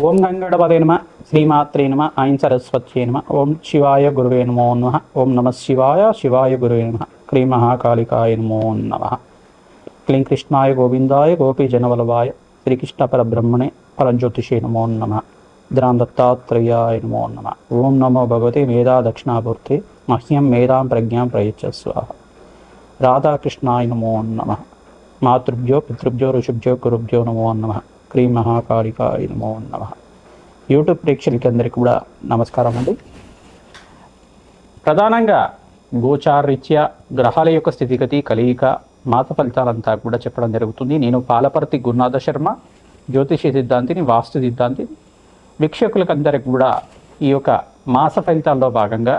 ఓం గంగణపతే నమ, శ్రీమాత్రే నమ, ఐం సరస్వత్యే నమ, ఓం శివాయ గురువే నమో నమ, ఓం నమ శివాయ శివాయ గురువే నమ, క్లీం మహాకాళికాయ నమో నమ, క్లీం కృష్ణాయ గోవిందాయ గోపీజనవల్లభాయ శ్రీకృష్ణ పరబ్రహ్మణే పరంజ్యోతిషే నమో నమ, ద్రాం దత్తాత్రేయాయ నమో నమ. ఓం నమో భగవతే మేధా దక్షిణామూర్తే మహ్యం మేధాం ప్రజ్ఞాం ప్రయచ్చస్వ. రాధాకృష్ణాయ నమో నమ. మాతృభ్యో పితృభ్యో ఋషిభ్యో గురుభ్యో నమో నమ, క్లీం మహాకాళికాయ నమో నమ. యూట్యూబ్ ప్రేక్షకులందరికీ కూడా నమస్కారం అండి. ప్రధానంగా గోచారరీత్యా గ్రహాల యొక్క స్థితిగతి కలయిక మాస ఫలితాలంతా కూడా చెప్పడం జరుగుతుంది. నేను పాలపర్తి గురునాథ శర్మ, జ్యోతిష సిద్ధాంతిని, వాస్తు సిద్ధాంతిని. వీక్షకులకందరికీ కూడా ఈ యొక్క మాస ఫలితాల్లో భాగంగా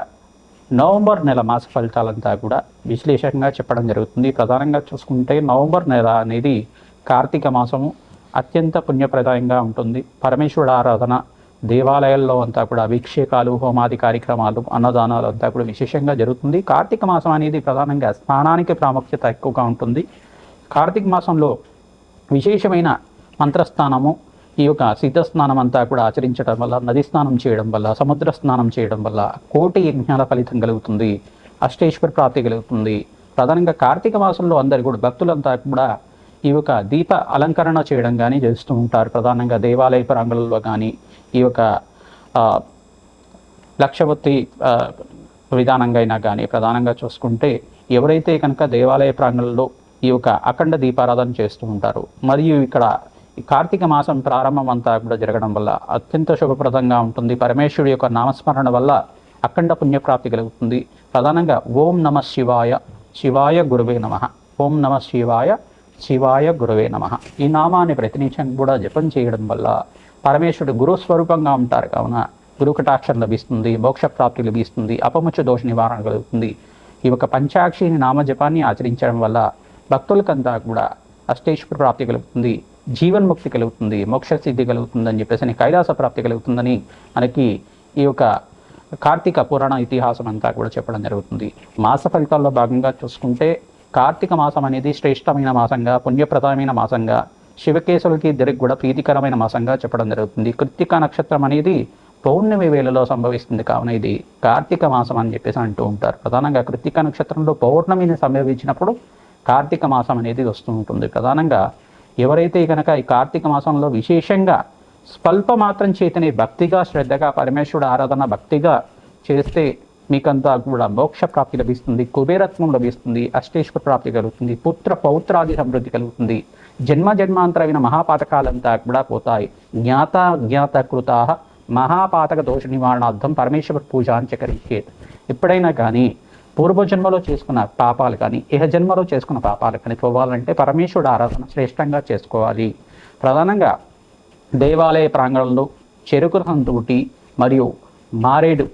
నవంబర్ నెల మాస ఫలితాలంతా కూడా విశ్లేషణగా చెప్పడం జరుగుతుంది. ప్రధానంగా చూసుకుంటే నవంబర్ నెల అనేది కార్తీక మాసము, అత్యంత పుణ్యప్రదాయంగా ఉంటుంది. పరమేశ్వరుడు ఆరాధన, దేవాలయాల్లో అంతా కూడా అభిషేకాలు, హోమాది కార్యక్రమాలు, అన్నదానాలు అంతా కూడా విశేషంగా జరుగుతుంది. కార్తీక మాసం అనేది ప్రధానంగా స్నానానికి ప్రాముఖ్యత ఎక్కువగా ఉంటుంది. కార్తీక మాసంలో విశేషమైన మంత్రస్నానము, ఈ యొక్క సిద్ధస్నానం అంతా కూడా ఆచరించడం వల్ల, నది స్నానం చేయడం వల్ల, సముద్ర స్నానం చేయడం వల్ల కోటి యజ్ఞాల ఫలితం కలుగుతుంది, అష్టేశ్వర ప్రాప్తి కలుగుతుంది. ప్రధానంగా కార్తీక మాసంలో అందరు కూడా భక్తులంతా కూడా ఈ యొక్క దీప అలంకరణ చేయడం కానీ చేస్తూ ఉంటారు. ప్రధానంగా దేవాలయ ప్రాంగణంలో కానీ ఈ యొక్క లక్షవత్తి విధానంగా అయినా కానీ ప్రధానంగా చూసుకుంటే ఎవరైతే కనుక దేవాలయ ప్రాంగణంలో ఈ యొక్క అఖండ దీపారాధన చేస్తూ ఉంటారు, మరియు ఇక్కడ కార్తీక మాసం ప్రారంభం అంతా కూడా జరగడం వల్ల అత్యంత శుభప్రదంగా ఉంటుంది. పరమేశ్వరుడి యొక్క నామస్మరణ వల్ల అఖండ పుణ్యప్రాప్తి కలుగుతుంది. ప్రధానంగా ఓం నమ శివాయ శివాయ గురువే నమ, ఓం నమ శివాయ శివాయ గురువే నమ, ఈ నామాన్ని ప్రతినిత్యం కూడా జపం చేయడం వల్ల పరమేశ్వరుడు గురుస్వరూపంగా ఉంటారు కావున గురు కటాక్షం లభిస్తుంది, మోక్షప్రాప్తి లభిస్తుంది, అపముచ్చ దోష నివారణ కలుగుతుంది. ఈ యొక్క పంచాక్షిని నామజపాన్ని ఆచరించడం వల్ల భక్తులకంతా కూడా అష్టేశ్వర ప్రాప్తి కలుగుతుంది, జీవన్ముక్తి కలుగుతుంది, మోక్ష సిద్ధి కలుగుతుందని చెప్పేసి కైలాస ప్రాప్తి కలుగుతుందని మనకి ఈ యొక్క కార్తీక పురాణ ఇతిహాసం అంతా కూడా చెప్పడం జరుగుతుంది. మాస ఫలితాల్లో భాగంగా చూసుకుంటే కార్తీక మాసం అనేది శ్రేష్టమైన మాసంగా, పుణ్యప్రదమైన మాసంగా, శివకేశవులకి ఇద్దరికి కూడా ప్రీతికరమైన మాసంగా చెప్పడం జరుగుతుంది. కృత్తిక నక్షత్రం అనేది పౌర్ణమి వేళలో సంభవిస్తుంది కావున ఇది కార్తీక మాసం అని చెప్పేసి అంటూ ఉంటారు. ప్రధానంగా కృత్తిక నక్షత్రంలో పౌర్ణమిని సంభవించినప్పుడు కార్తీక మాసం అనేది వస్తూ ఉంటుంది. ప్రధానంగా ఎవరైతే కనుక ఈ కార్తీక మాసంలో విశేషంగా స్వల్ప మాత్రం చేతనే భక్తిగా, శ్రద్ధగా పరమేశ్వరుడు ఆరాధన భక్తిగా చేస్తే మీకంతా కూడా మోక్ష ప్రాప్తి లభిస్తుంది, కుబేరత్వం లభిస్తుంది, అష్టేశ్వర ప్రాప్తి కలుగుతుంది, పుత్ర పౌత్రాది సమృద్ధి కలుగుతుంది, జన్మ జన్మాంతరమైన మహాపాతకాలంతా కూడా పోతాయి. జ్ఞాత కృతా మహాపాతక దోష నివారణార్థం పరమేశ్వర పూజ అంచకరించే. ఎప్పుడైనా కానీ పూర్వజన్మలో చేసుకున్న పాపాలు కానీ జన్మలో చేసుకున్న పాపాలు కానీ పోవాలంటే పరమేశ్వరుడు ఆరాధన శ్రేష్టంగా చేసుకోవాలి. ప్రధానంగా దేవాలయ ప్రాంగణంలో చెరుకు రసంతోటి మరియు మారేడు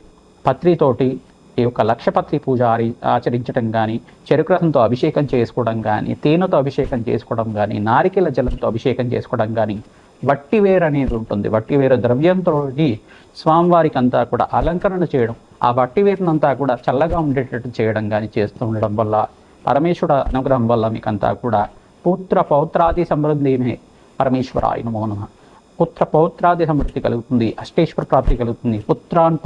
పత్రితోటి ఈ యొక్క లక్షపత్రి పూజ ఆచరించడం కానీ, చెరుకు రసంతో అభిషేకం చేసుకోవడం కానీ, తేనెతో అభిషేకం చేసుకోవడం కానీ, నారికేల జలంతో అభిషేకం చేసుకోవడం కానీ, వట్టివేరు అనేది ఉంటుంది, వట్టివేరు ద్రవ్యంతో స్వామివారికి అంతా కూడా అలంకరణ చేయడం, ఆ వట్టివేరునంతా కూడా చల్లగా ఉండేటట్టు చేయడం కానీ చేస్తూ ఉండడం వల్ల పరమేశ్వర అనుగ్రహం వల్ల మీకంతా కూడా పుత్ర పౌత్రాది సమృద్ధిమే పరమేశ్వరాయ నమో నమః. పుత్ర పౌత్రాది సమృద్ధి కలుగుతుంది, అష్టేశ్వర ప్రాప్తి కలుగుతుంది. పుత్రాన్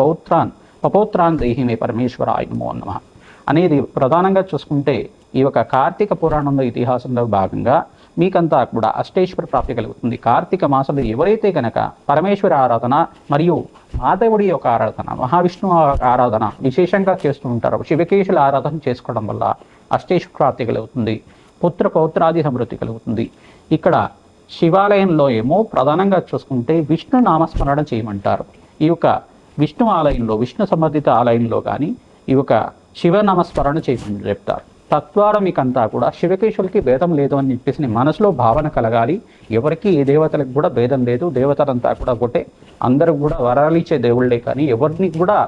పపౌత్రాన్ దేహిమే పరమేశ్వరాయ నమో నమః అనేది ప్రధానంగా చూసుకుంటే ఈ యొక్క కార్తీక పురాణంలో ఇతిహాసంలో భాగంగా మీకంతా కూడా అష్టేశ్వర ప్రాప్తి కలుగుతుంది. కార్తీక మాసంలో ఎవరైతే కనుక పరమేశ్వర ఆరాధన మరియు మాధవుడి యొక్క ఆరాధన, మహావిష్ణువు ఆరాధన విశేషంగా చేస్తూ ఉంటారో, శివకేశుల ఆరాధన చేసుకోవడం వల్ల అష్టేశ్వర ప్రాప్తి కలుగుతుంది, పుత్ర పౌత్రాది సమృద్ధి కలుగుతుంది. ఇక్కడ శివాలయంలో ఏమో ప్రధానంగా చూసుకుంటే విష్ణు నామస్మరణ చేయమంటారు. ఈ యొక్క విష్ణు ఆలయంలో, విష్ణు సంబంధిత ఆలయంలో కానీ ఈ యొక్క శివనామస్మరణ చేయమని చెప్తారు. తద్వారా మీకంతా కూడా శివకేశవులకి భేదం లేదు అని చెప్పేసి మనసులో భావన కలగాలి. ఎవరికి ఏ దేవతలకు కూడా భేదం లేదు, దేవతలంతా కూడా ఒకటే, అందరూ కూడా వరాలిచ్చే దేవుళ్ళే కానీ ఎవరిని కూడా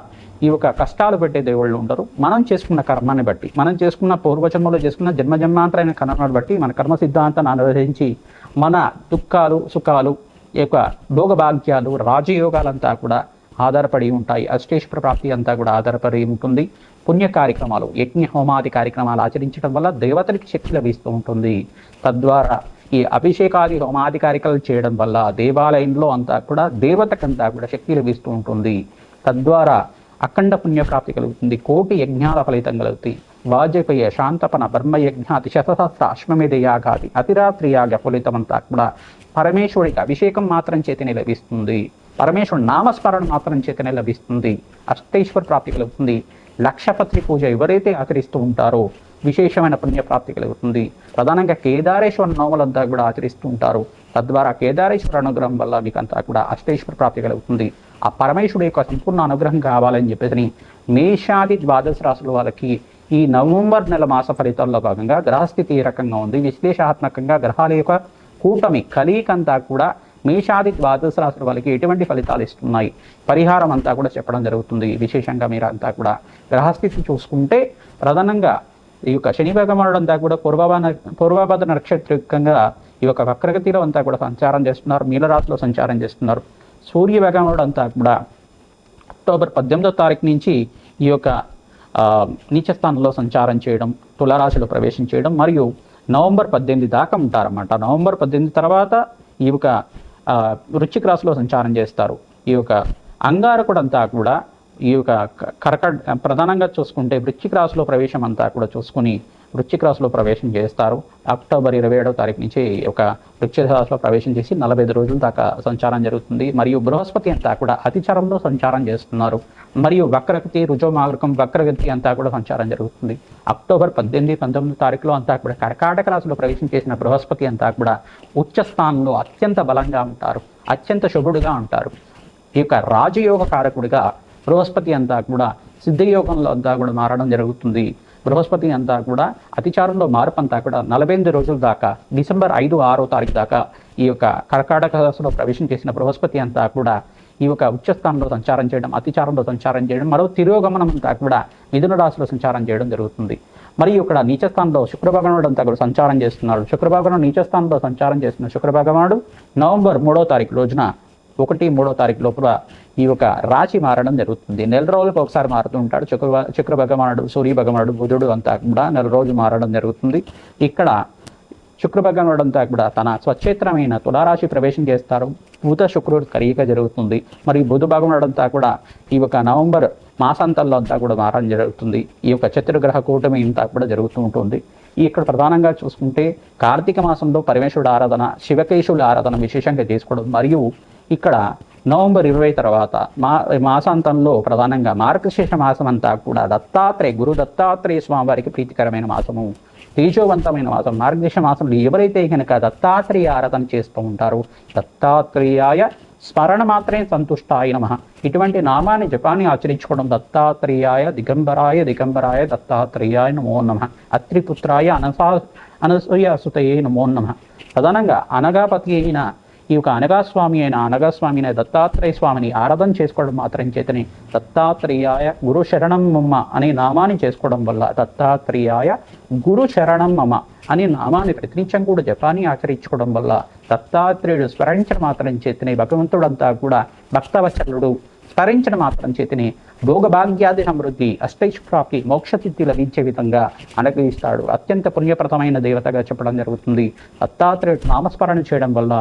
ఈ యొక్క కష్టాలు పెట్టే దేవుళ్ళు ఉండరు. మనం చేసుకున్న కర్మాన్ని బట్టి, మనం చేసుకున్న పూర్వజన్మలో చేసుకున్న జన్మజన్మాంతరైన కర్మాన్ని బట్టి మన కర్మ సిద్ధాంతాన్ని అనుసరించి మన దుఃఖాలు, సుఖాలు, ఈ యొక్క భోగభాగ్యాలు, రాజయోగాలంతా కూడా ఆధారపడి ఉంటాయి. అష్టేశ్వర ప్రాప్తి అంతా కూడా ఆధారపడి ఉంటుంది. పుణ్య కార్యక్రమాలు, యజ్ఞ హోమాది కార్యక్రమాలు ఆచరించడం వల్ల దేవతలకి శక్తి లభిస్తూ ఉంటుంది. తద్వారా ఈ అభిషేకాది హోమాధికారికలు చేయడం వల్ల దేవాలయంలో అంతా కూడా దేవతకంతా కూడా శక్తి లభిస్తూ ఉంటుంది. తద్వారా అఖండ పుణ్యప్రాప్తి కలుగుతుంది. కోటి యజ్ఞాల ఫలితం కలుగుతుంది. వాజపేయ శాంతపన బ్రహ్మయజ్ఞాతి శతసహస్ర అశ్వమేధ యాగాది అతిరాత్రి యాగ ఫలితం అంతా కూడా పరమేశ్వరుడికి అభిషేకం మాత్రం చేతనే లభిస్తుంది. పరమేశ్వరుడు నామస్మరణ మాత్రం చేతనే లభిస్తుంది. అష్టైశ్వర ప్రాప్తి కలుగుతుంది. లక్షపత్రి పూజ ఎవరైతే ఆచరిస్తూ ఉంటారో విశేషమైన పుణ్యప్రాప్తి కలుగుతుంది. ప్రధానంగా కేదారేశ్వర నోములంతా కూడా ఆచరిస్తూ ఉంటారు. తద్వారా కేదారేశ్వర అనుగ్రహం వల్ల మీకు అంతా కూడా అష్టైశ్వర ప్రాప్తి కలుగుతుంది. ఆ పరమేశ్వరుడు యొక్క సంపూర్ణ అనుగ్రహం కావాలని చెప్పేసి మేషాది ద్వాదశ రాశుల వాళ్ళకి ఈ నవంబర్ నెల మాస ఫలితాల్లో భాగంగా గ్రహస్థితి ఏ రకంగా ఉంది, విశ్లేషణాత్మకంగా గ్రహాల యొక్క కూటమి కలీకంతా కూడా మేషాది ద్వాదశ రాశుల వాళ్ళకి ఎటువంటి ఫలితాలు ఇస్తున్నాయి, పరిహారం అంతా కూడా చెప్పడం జరుగుతుంది. విశేషంగా మీరు అంతా కూడా గ్రహస్థితి చూసుకుంటే ప్రధానంగా ఈ యొక్క శని భగవానుడు అంతా కూడా పూర్వభద్ర నక్షత్రికంగా ఈ యొక్క వక్రగతిలో అంతా కూడా సంచారం చేస్తున్నారు. మీనరాశిలో సంచారం చేస్తున్నారు. సూర్య భగవానుడు అంతా కూడా అక్టోబర్ 18వ తారీఖు నుంచి ఈ యొక్క నీచస్థానంలో సంచారం చేయడం, తులారాశిలో ప్రవేశం చేయడం, మరియు నవంబర్ 18 దాకా ఉంటారన్నమాట. నవంబర్ 18 తర్వాత ఈ యొక్క వృశ్చిక రాశిలో సంచారం చేస్తారు. ఈ యొక్క అంగారకుడు అంతా కూడా ఈ యొక్క ప్రధానంగా చూసుకుంటే వృశ్చిక రాశిలో ప్రవేశం అంతా కూడా చూసుకుని వృశ్చిక రాశిలో ప్రవేశం చేస్తారు. అక్టోబర్ 27వ తారీఖు నుంచి ఒక వృశ్చిక రాశిలో ప్రవేశం చేసి 45 రోజుల దాకా సంచారం జరుగుతుంది. మరియు బృహస్పతి అంతా కూడా అతిచరంలో సంచారం చేస్తున్నారు. మరియు వక్రగతి రుజోమాగృకం వక్రగతి అంతా కూడా సంచారం జరుగుతుంది. అక్టోబర్ 18, 19 తారీఖులో అంతా కూడా కర్కాటక రాశిలో ప్రవేశం చేసిన బృహస్పతి అంతా కూడా ఉచ్చ స్థానంలో అత్యంత బలంగా ఉంటారు, అత్యంత శుభుడుగా ఉంటారు. ఈ యొక్క రాజయోగ కారకుడిగా బృహస్పతి అంతా కూడా సిద్ధయోగంలో అంతా కూడా మారడం జరుగుతుంది. బృహస్పతి అంతా కూడా అతిచారంలో మార్పు అంతా కూడా 48 రోజుల దాకా డిసెంబర్ 5, 6వ తారీఖు దాకా ఈ యొక్క కర్కాటక రాశిలో ప్రవేశం చేసిన బృహస్పతి అంతా కూడా ఈ యొక్క ఉచ్చస్థానంలో సంచారం చేయడం, అతిచారంలో సంచారం చేయడం, మరో తిరోగమనం అంతా కూడా మిథున రాశిలో సంచారం చేయడం జరుగుతుంది. మరియు ఇక్కడ నీచస్థానంలో శుక్రభగవానుడు అంతా కూడా సంచారం చేస్తున్నాడు. శుక్రభగవానుడు నీచస్థానంలో సంచారం చేస్తున్న శుక్రభగవానుడు నవంబర్ 3వ తారీఖు రోజున 1, 3వ తారీఖు లోపల ఈ యొక్క రాశి మారడం జరుగుతుంది. నెల రోజులకు ఒకసారి మారుతూ ఉంటాడు శుక్ర భగవానుడు, సూర్య భగవానుడు, బుధుడు అంతా కూడా నెల రోజు మారడం జరుగుతుంది. ఇక్కడ శుక్ర భగవానుడు అంతా కూడా తన స్వచ్ఛేత్రమైన తులారాశి ప్రవేశం చేస్తారు. బుధ శుక్రుడు కలయిక జరుగుతుంది. మరియు బుధ భగవానుడు అంతా కూడా ఈ యొక్క నవంబర్ మాసాంతంలో అంతా కూడా మారడం జరుగుతుంది. ఈ యొక్క చతుర్గ్రహ కూటమి అంతా కూడా జరుగుతూ ఉంటుంది. ఇక్కడ ప్రధానంగా చూసుకుంటే కార్తీక మాసంలో పరమేశ్వరుడు ఆరాధన, శివకేశవుల ఆరాధన విశేషంగా చేసుకోవడం, మరియు ఇక్కడ నవంబర్ 20 తర్వాత మాసాంతంలో ప్రధానంగా మార్గశీర్ష మాసం అంతా కూడా గురు దత్తాత్రేయ స్వామి వారికి ప్రీతికరమైన మాసము, తేజోవంతమైన మాసం. మార్గశీర్ష మాసంలో ఎవరైతే కనుక దత్తాత్రేయ ఆరాధన చేస్తూ ఉంటారో దత్తాత్రేయాయ స్మరణ మాత్రమే సంతుష్టాయ నమః ఇటువంటి నామాన్ని జపాన్ని ఆచరించుకోవడం, దత్తాత్రేయాయ దిగంబరాయ దత్తాత్రేయాయ నమో నమః, అత్రిపుత్రాయ అనసూయసుతయే నమో నమః. ప్రధానంగా అనగాపతి అయిన ఈ యొక్క అనగాస్వామి అయిన దత్తాత్రేయ స్వామిని ఆరాధన చేసుకోవడం మాత్రం చేతనే దత్తాత్రేయాయ గురు శరణం మమ అనే నామాన్ని చేసుకోవడం వల్ల దత్తాత్రేయాయ గురు శరణం మమ అనే నామాన్ని ప్రతినిత్యం కూడా జపాన్ని ఆచరించుకోవడం వల్ల దత్తాత్రేయుడు స్మరించడం మాత్రం చేతనే భగవంతుడంతా కూడా భక్తవత్సలుడు స్మరించడం మాత్రం చేతనే భోగభాగ్యాది సమృద్ధి, అష్టైశ్వరాప్తి, మోక్షసిద్ధి లభించే విధంగా అనుగ్రహిస్తాడు. అత్యంత పుణ్యప్రదమైన దేవతగా చెప్పడం జరుగుతుంది. దత్తాత్రేయుడు నామస్మరణ చేయడం వల్ల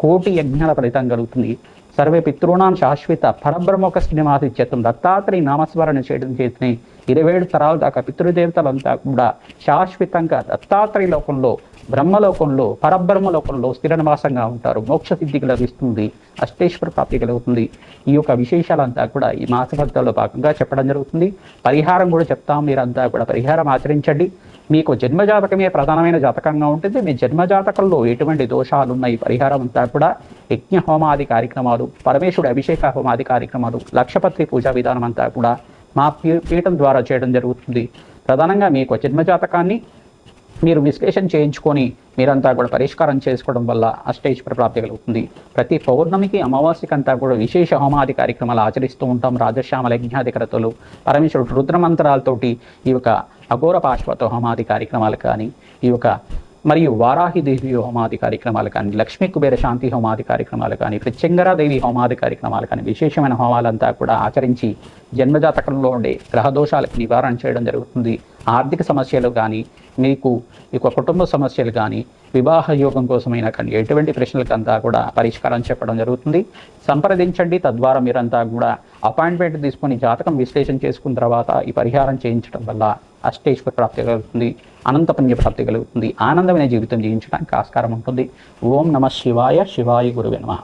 కోటి యజ్ఞాల ఫలితం కలుగుతుంది. సర్వే పితృణాం శాశ్వత పరబ్రహ్మోక శ్రీనివాసిత్యత్వం దత్తాత్రేయ నామస్మరణ చేయడం చేతనే 27 తరాల దాకా పితృదేవతలంతా కూడా శాశ్వతంగా దత్తాత్రేయ లోకంలో, బ్రహ్మలోకంలో, పరబ్రహ్మలోకంలో స్థిర నివాసంగా ఉంటారు. మోక్ష సిద్ధికి లభిస్తుంది, అష్టేశ్వర ప్రాప్తి కలుగుతుంది. ఈ యొక్క విశేషాలంతా కూడా ఈ మాస ఫలితాల్లో భాగంగా చెప్పడం జరుగుతుంది. పరిహారం కూడా చెప్తాం. మీరంతా కూడా పరిహారం ఆచరించండి. మీకు జన్మజాతకమే ప్రధానమైన జాతకంగా ఉంటుంది. మీ జన్మజాతకంలో ఎటువంటి దోషాలు ఉన్నాయి, పరిహారం అంతా కూడా యజ్ఞ హోమాది కార్యక్రమాలు, పరమేశ్వరుడు అభిషేక హోమాది కార్యక్రమాలు, లక్షపత్రి పూజా విధానం అంతా కూడా మా పీఠం ద్వారా చేయడం జరుగుతుంది. ప్రధానంగా మీకు జన్మజాతకాన్ని మీరు విశ్లేషణ చేయించుకొని మీరంతా కూడా పరిష్కారం చేసుకోవడం వల్ల అష్టైశ్వర ప్రాప్తి కలుగుతుంది. ప్రతి పౌర్ణమికి అమావాస్యకంతా కూడా విశేష హోమాది కార్యక్రమాలు ఆచరిస్తూ ఉంటాం. రాజశ్యామల యజ్ఞాధికరతలు, పరమేశ్వరుడు రుద్రమంత్రాలతోటి ఈ యొక్క అఘోర పాశ్వత హోమాది కార్యక్రమాలు కానీ, ఈ యొక్క మరియు వారాహిదేవి హోమాది కార్యక్రమాలు కానీ, లక్ష్మీ కుబేర శాంతి హోమాది కార్యక్రమాలు కానీ, ప్రత్యంగరాదేవి హోమాది కార్యక్రమాలు కానీ, విశేషమైన హోమాలంతా కూడా ఆచరించి జన్మజాతకంలో ఉండే గ్రహదోషాలకు నివారణ చేయడం జరుగుతుంది. ఆర్థిక సమస్యలు కానీ, మీకు ఇక కుటుంబ సమస్యలు కానీ, వివాహ యోగం కోసమైనా కానీ ఎటువంటి ప్రశ్నలకంతా కూడా పరిష్కారం చెప్పడం జరుగుతుంది. సంప్రదించండి. తద్వారా మీరంతా కూడా అపాయింట్మెంట్ తీసుకొని జాతకం విశ్లేషణ చేసుకున్న తర్వాత ఈ పరిహారం చేయించడం వల్ల అష్టైశ్వర ప్రాప్తి కలుగుతుంది, అనంత పుణ్య ప్రాప్తి కలుగుతుంది, ఆనందమైన జీవితం జీవించడానికి ఆస్కారం ఉంటుంది. ఓం నమ శివాయ. శివాయ గురువే నమః.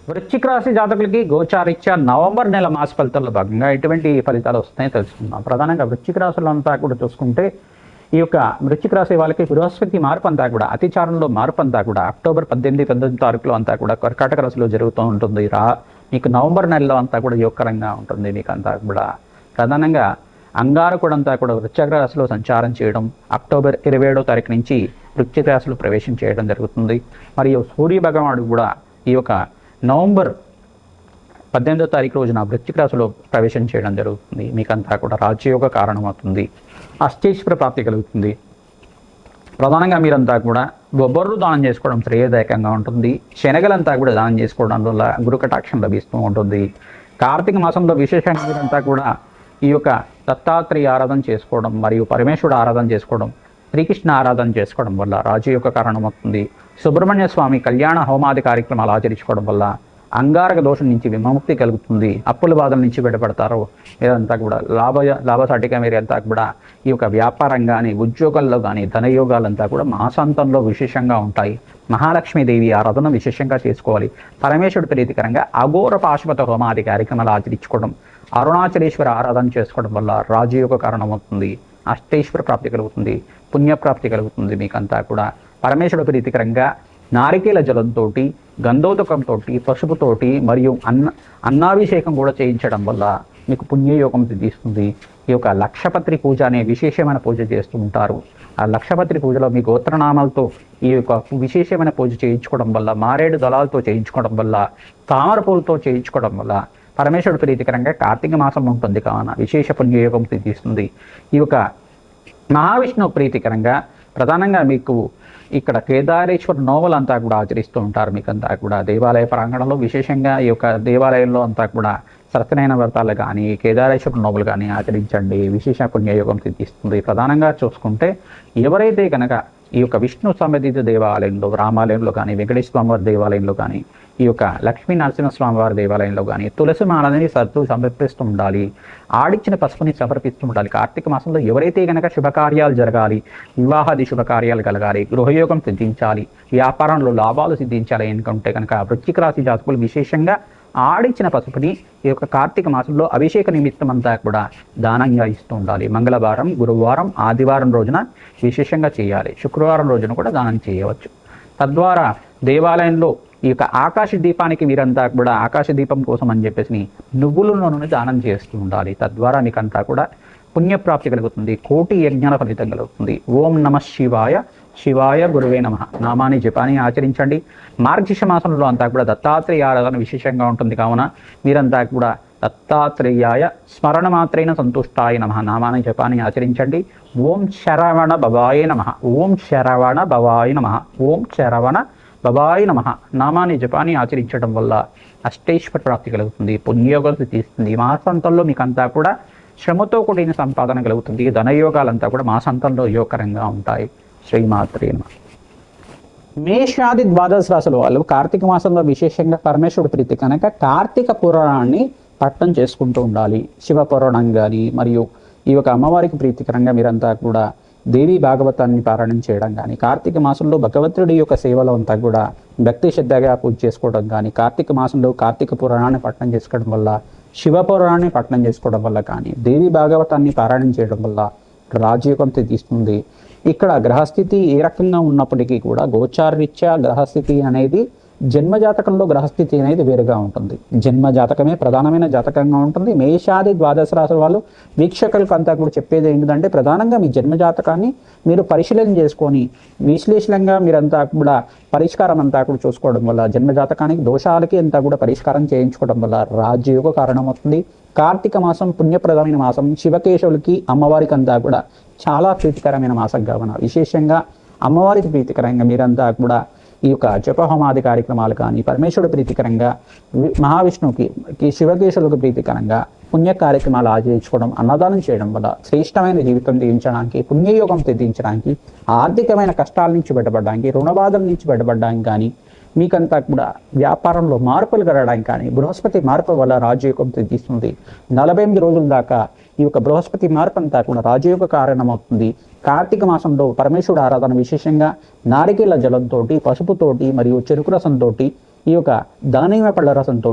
వృశ్చిక రాశి జాతకులకి గోచారీత్యా నవంబర్ నెల మాస ఫలితాల్లో భాగంగా ఎటువంటి ఫలితాలు వస్తాయో తెలుసుకుందాం. ప్రధానంగా వృశ్చిక రాశులు అంతా కూడా చూసుకుంటే ఈ యొక్క వృశ్చిక రాశి వాళ్ళకి బృహస్పతి మార్పు అంతా కూడా అతిచారంలో మార్పు అంతా కూడా అక్టోబర్ 18 తారీఖులో అంతా కూడా కర్కాటక రాశిలో జరుగుతూ ఉంటుంది. మీకు నవంబర్ నెలలో అంతా కూడా యోగకరంగా ఉంటుంది. మీకు అంతా కూడా ప్రధానంగా అంగారకుడు అంతా కూడా వృశ్చిక రాశిలో సంచారం చేయడం, అక్టోబర్ 27వ తారీఖు నుంచి వృశ్చిక రాశిలో ప్రవేశం చేయడం జరుగుతుంది. మరియు సూర్య భగవానుడు కూడా ఈ యొక్క నవంబర్ 18వ తారీఖు రోజున వృశ్చిక రాశిలో ప్రవేశం చేయడం జరుగుతుంది. మీకంతా కూడా రాజయోగ కారణమవుతుంది, అష్టైశ్వర ప్రాప్తి కలుగుతుంది. ప్రధానంగా మీరంతా కూడా బొబ్బర్లు దానం చేసుకోవడం శ్రేయదాయకంగా ఉంటుంది. శనగలంతా కూడా దానం చేసుకోవడం వల్ల గురు కటాక్షం లభిస్తూ ఉంటుంది. కార్తీక మాసంలో విశేషంగా మీరంతా కూడా ఈ యొక్క దత్తాత్రేయ ఆరాధన చేసుకోవడం మరియు పరమేశ్వరుడు ఆరాధన చేసుకోవడం, శ్రీకృష్ణ ఆరాధన చేసుకోవడం వల్ల రాజయోగ కారణమవుతుంది. సుబ్రహ్మణ్య స్వామి కళ్యాణ హోమాది కార్యక్రమాలు ఆచరించుకోవడం వల్ల అంగారక దోషం నుంచి విముక్తి కలుగుతుంది. అప్పుల బాధల నుంచి బయటపడతారు. మీరంతా కూడా లాభసాటిగా మీరంతా కూడా ఈ యొక్క వ్యాపారం కానీ, ఉద్యోగాల్లో కానీ ధనయోగాలంతా కూడా మాసాంతంలో విశేషంగా ఉంటాయి. మహాలక్ష్మీదేవి ఆరాధన విశేషంగా చేసుకోవాలి. పరమేశ్వరుడు ప్రీతికరంగా అఘోర పాశుపత హోమాది కార్యక్రమాలు ఆచరించుకోవడం, అరుణాచలేశ్వర ఆరాధన చేసుకోవడం వల్ల రాజయోగ కారణమవుతుంది. అష్టైశ్వర ప్రాప్తి కలుగుతుంది, పుణ్యప్రాప్తి కలుగుతుంది. మీకంతా కూడా పరమేశ్వరుడు ప్రీతికరంగా నారికేల జలంతో, గంధోదకంతో, పసుపుతోటి మరియు అన్నాభిషేకం కూడా చేయించడం వల్ల మీకు పుణ్యయోగం సిద్ధిస్తుంది. ఈ యొక్క లక్షపత్రి పూజ అనే విశేషమైన పూజ చేస్తూ ఉంటారు. ఆ లక్షపత్రి పూజలో మీ గోత్రనామాలతో ఈ యొక్క విశేషమైన పూజ చేయించుకోవడం వల్ల, మారేడు దళాలతో చేయించుకోవడం వల్ల, తామర పూలతో చేయించుకోవడం వల్ల పరమేశ్వరుడు ప్రీతికరంగా కార్తీక మాసం ఉంటుంది కావున విశేష పుణ్యయోగం సిద్ధిస్తుంది. ఈ యొక్క మహావిష్ణువు ప్రీతికరంగా ప్రధానంగా మీకు ఇక్కడ కేదారేశ్వర నోములు అంతా కూడా ఆచరిస్తూ ఉంటారు. మీకంతా కూడా దేవాలయ ప్రాంగణంలో విశేషంగా ఈ యొక్క దేవాలయంలో అంతా కూడా సత్యనారాయణ వ్రతాలు కానీ, కేదారేశ్వర నోములు కానీ ఆచరించండి, విశేష పుణ్యయోగం సిద్ధిస్తుంది. ప్రధానంగా చూసుకుంటే ఎవరైతే కనుక ఈ యొక్క విష్ణు సంబంధిత దేవాలయంలో, రామాలయంలో కానీ, వెంకటేశ్వర స్వామివారి దేవాలయంలో కానీ, ఈ యొక్క లక్ష్మీ నరసింహస్వామివారి దేవాలయంలో కానీ తులసి మాలని సమర్పిస్తూ ఉండాలి. ఆడిచ్చిన పసుపుని సమర్పిస్తూ ఉండాలి. కార్తీక మాసంలో ఎవరైతే కనుక శుభకార్యాలు జరగాలి, వివాహాది శుభకార్యాలు కలగాలి, గృహయోగం సిద్ధించాలి, వ్యాపారంలో లాభాలు సిద్ధించాలి అనుకుంటే కనుక వృశ్చిక రాశి జాతకులు విశేషంగా ఆడిచ్చిన పసుపుని ఈ యొక్క కార్తీక మాసంలో అభిషేక నిమిత్తం అంతా కూడా దానంగా ఇస్తూ ఉండాలి. మంగళవారం, గురువారం, ఆదివారం రోజున విశేషంగా చేయాలి. శుక్రవారం రోజున కూడా దానం చేయవచ్చు. తద్వారా దేవాలయంలో ఈ యొక్క ఆకాశ దీపానికి మీరంతా కూడా ఆకాశ దీపం కోసం అని చెప్పేసి నువ్వుల నూనె దానం చేస్తూ ఉండాలి. తద్వారా మీకంతా కూడా పుణ్యప్రాప్తి కలుగుతుంది, కోటి యజ్ఞాల ఫలితం కలుగుతుంది. ఓం నమ శివాయ. శివాయ గురువే నమః నామాన్ని జపాన్ని ఆచరించండి. మార్గశిష మాసంలో అంతా కూడా దత్తాత్రేయ ఆరాధన విశేషంగా ఉంటుంది కావున మీరంతా కూడా దత్తాత్రేయాయ స్మరణ మాత్రైన సంతుష్టాయ నమః నామాన్ని జపాన్ని ఆచరించండి. ఓం శరవణ భవాయ నమః. ఓం శరవణ భవాయ నమః. ఓం శరవణ భవాయ నమః నామాన్ని జపాన్ని ఆచరించడం వల్ల అష్టైశ్వర ప్రాప్తి కలుగుతుంది, పుణ్యయోగం సిద్ధిస్తుంది. మాసాంతంలో మీకంతా కూడా శ్రమతో కూడిన సంపాదన కలుగుతుంది. ధనయోగాలంతా కూడా మాసాంతంలో యోగకరంగా ఉంటాయి. శ్రీమాత్రే నమః. మేషాది ద్వాదశ రాశుల వాళ్ళు కార్తీక మాసంలో విశేషంగా పరమేశ్వరుడు ప్రీతి కనుక కార్తీక పురాణాన్ని పట్టణం చేసుకుంటూ ఉండాలి. శివ పురాణం కానీ మరియు ఈ యొక్క అమ్మవారికి ప్రీతికరంగా మీరంతా కూడా దేవి భాగవతాన్ని పారాయణం చేయడం కానీ, కార్తీక మాసంలో భగవంతుడి యొక్క సేవలో అంతా కూడా భక్తి శ్రద్ధగా పూజ చేసుకోవడం కానీ, కార్తీక మాసంలో కార్తీక పురాణాన్ని పట్టణం చేసుకోవడం వల్ల, శివ పురాణాన్ని పట్టణం చేసుకోవడం వల్ల కానీ, దేవి భాగవతాన్ని పారాయణం చేయడం వల్ల రాజయోగం తీస్తుంది. ఇక్కడ గ్రహస్థితి ఏ రకంగా ఉన్నప్పటికీ కూడా గోచారరీత్యా గ్రహస్థితి అనేది జన్మజాతకంలో గ్రహస్థితి అనేది వేరుగా ఉంటుంది. జన్మ జాతకమే ప్రధానమైన జాతకంగా ఉంటుంది. మేషాది ద్వాదశ రాశుల వాళ్ళు వీక్షకులకు అంతా కూడా చెప్పేది ఏంటంటే ప్రధానంగా మీ జన్మ జాతకాన్ని మీరు పరిశీలన చేసుకొని విశ్లేషణంగా మీరంతా కూడా పరిష్కారం అంతా కూడా చూసుకోవడం వల్ల, జన్మ జాతకానికి దోషాలకి అంతా కూడా పరిష్కారం చేయించుకోవడం వల్ల రాజయోగ కారణమవుతుంది. కార్తీక మాసం పుణ్యప్రదమైన మాసం, శివకేశవులకి అమ్మవారికి అంతా కూడా చాలా ప్రీతికరమైన మాసం కావున విశేషంగా అమ్మవారికి ప్రీతికరంగా మీరంతా కూడా ఈ యొక్క జపహోమాది కార్యక్రమాలు కానీ, పరమేశ్వరుడు ప్రీతికరంగా మహావిష్ణువుకి శివకేశులకు ప్రీతికరంగా పుణ్య కార్యక్రమాలు ఆచరించుకోవడం, అన్నదానం చేయడం వల్ల శ్రేష్టమైన జీవితం తీయించడానికి, పుణ్యయోగం తెదించడానికి, ఆర్థికమైన కష్టాల నుంచి బయటపడడానికి, రుణబాధల నుంచి బయటపడడానికి కానీ, మీకంతా కూడా వ్యాపారంలో మార్పులు కలగడానికి కానీ, బృహస్పతి మార్పు వల్ల రాజయోగం తెచ్చిస్తుంది. 48 రోజుల దాకా ఈ యొక్క బృహస్పతి మార్పు అంతా కూడా రాజయోగ కారణమవుతుంది. కార్తీక మాసంలో పరమేశ్వరుడు ఆరాధన విశేషంగా నారికేల జలంతో, పసుపుతోటి మరియు చెరుకు రసంతో, ఈ యొక్క దానిమ్మ పళ్ళ రసంతో,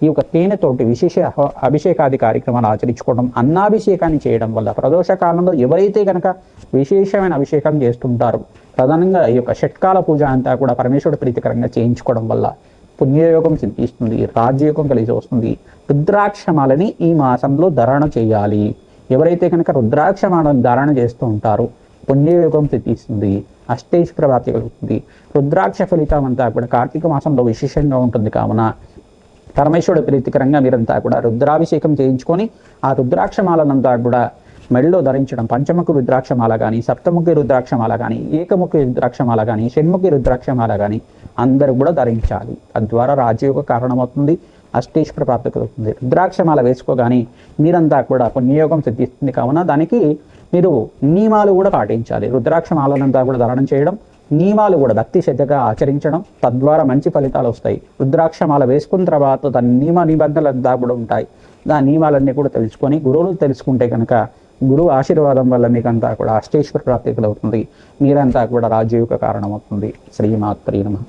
ఈ యొక్క తేనెతోటి విశేష అభిషేకాది కార్యక్రమాలు ఆచరించుకోవడం, అన్నాభిషేకాన్ని చేయడం వల్ల ప్రదోష కాలంలో ఎవరైతే కనుక విశేషమైన అభిషేకం చేస్తుంటారో, ప్రధానంగా ఈ యొక్క షట్కాల పూజ అంతా కూడా పరమేశ్వరుడు ప్రీతికరంగా చేయించుకోవడం వల్ల పుణ్యయోగం సిద్ధిస్తుంది, రాజ్యయోగం కలిసి వస్తుంది. రుద్రాక్షమాలని ఈ మాసంలో ధారణ చేయాలి. ఎవరైతే కనుక రుద్రాక్షమాలను ధారణ చేస్తూ ఉంటారో పుణ్యయోగం సిద్ధిస్తుంది, అష్టైశ్వర్య ప్రాప్తి కలుగుతుంది. రుద్రాక్ష ఫలితం అంతా కూడా కార్తీక మాసంలో విశేషంగా ఉంటుంది. కావున పరమేశ్వరుడు ప్రీతికరంగా మీరంతా కూడా రుద్రాభిషేకం చేయించుకొని ఆ రుద్రాక్షమాలనంతా కూడా మెడలో ధరించడం, పంచముఖి రుద్రాక్షమాల కానీ, సప్తముఖి రుద్రాక్షమాల కానీ, ఏకముఖి రుద్రాక్షమాల కానీ, షణ్ముఖి రుద్రాక్షమాల కానీ అందరూ కూడా ధరించాలి. తద్వారా రాజయోగ కారణమవుతుంది, అష్టేశ్వర ప్రాప్తి కలుగుతుంది. రుద్రాక్షమాల వేసుకోగానే మీరంతా కూడా పుణ్యయోగం సిద్ధిస్తుంది. కావున దానికి మీరు నియమాలు కూడా పాటించాలి. రుద్రాక్షమాలనంతా కూడా ధారణం చేయడం, నియమాలు కూడా భక్తి శ్రద్ధగా ఆచరించడం, తద్వారా మంచి ఫలితాలు వస్తాయి. రుద్రాక్షమాల వేసుకున్న తర్వాత దాని నియమ నిబంధనలంతా కూడా ఉంటాయి. దాని నియమాలన్నీ కూడా తెలుసుకొని గురువులు తెలుసుకుంటే కనుక గురువు ఆశీర్వాదం వల్ల మీకంతా కూడా అష్టేశ్వర ప్రాప్తి కలుగుతుంది. మీరంతా కూడా రాజయోగ కారణమవుతుంది. శ్రీమాత్రే నమః.